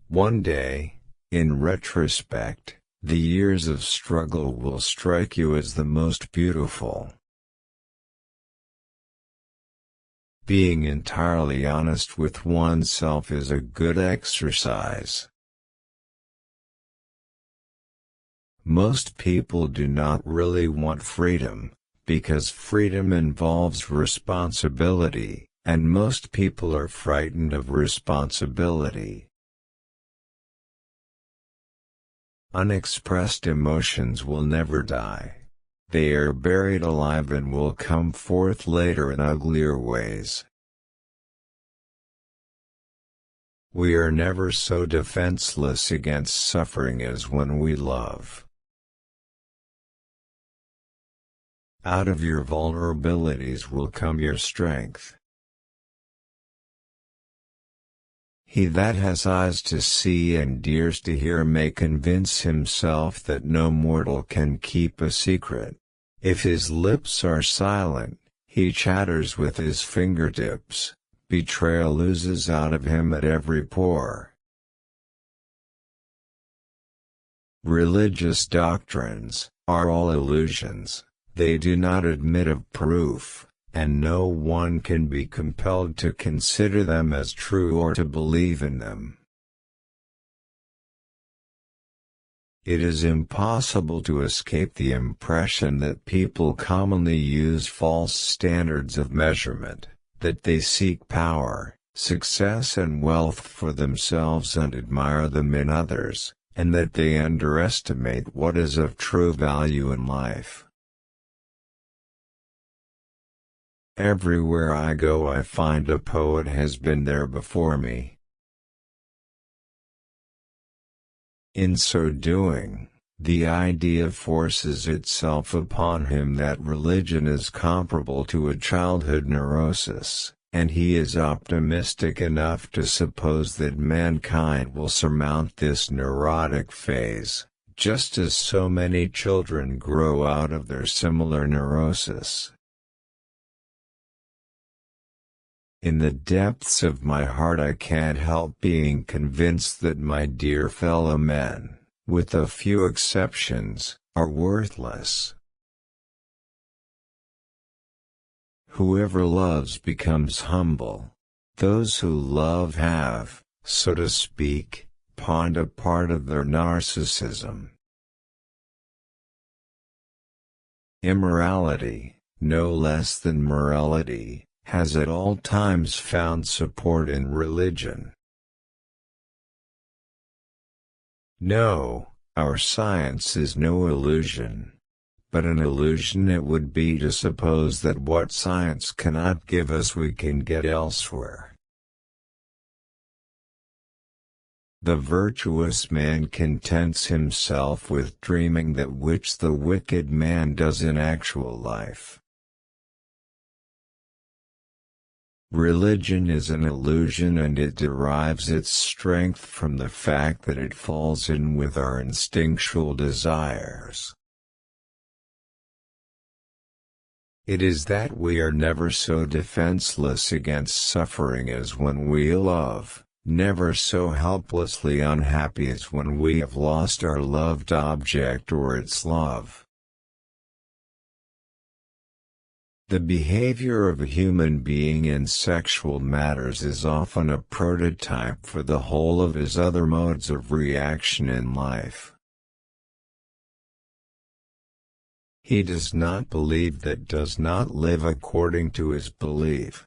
One day, in retrospect, the years of struggle will strike you as the most beautiful. Being entirely honest with oneself is a good exercise. Most people do not really want freedom, because freedom involves responsibility, and most people are frightened of responsibility. Unexpressed emotions will never die. They are buried alive and will come forth later in uglier ways. We are never so defenseless against suffering as when we love. Out of your vulnerabilities will come your strength. He that has eyes to see and ears to hear may convince himself that no mortal can keep a secret. If his lips are silent, he chatters with his fingertips. Betrayal oozes out of him at every pore. Religious doctrines are all illusions. They do not admit of proof, and no one can be compelled to consider them as true or to believe in them. It is impossible to escape the impression that people commonly use false standards of measurement, that they seek power, success and wealth for themselves and admire them in others, and that they underestimate what is of true value in life. Everywhere I go I find a poet has been there before me. In so doing, the idea forces itself upon him that religion is comparable to a childhood neurosis, and he is optimistic enough to suppose that mankind will surmount this neurotic phase, just as so many children grow out of their similar neurosis. In the depths of my heart I can't help being convinced that my dear fellow men, with a few exceptions, are worthless. Whoever loves becomes humble. Those who love have, so to speak, pawned a part of their narcissism. Immorality, no less than morality, has at all times found support in religion. No, our science is no illusion. But an illusion it would be to suppose that what science cannot give us we can get elsewhere. The virtuous man contents himself with dreaming that which the wicked man does in actual life. Religion is an illusion and it derives its strength from the fact that it falls in with our instinctual desires. It is that we are never so defenseless against suffering as when we love, never so helplessly unhappy as when we have lost our loved object or its love. The behavior of a human being in sexual matters is often a prototype for the whole of his other modes of reaction in life. He does not believe that does not live according to his belief.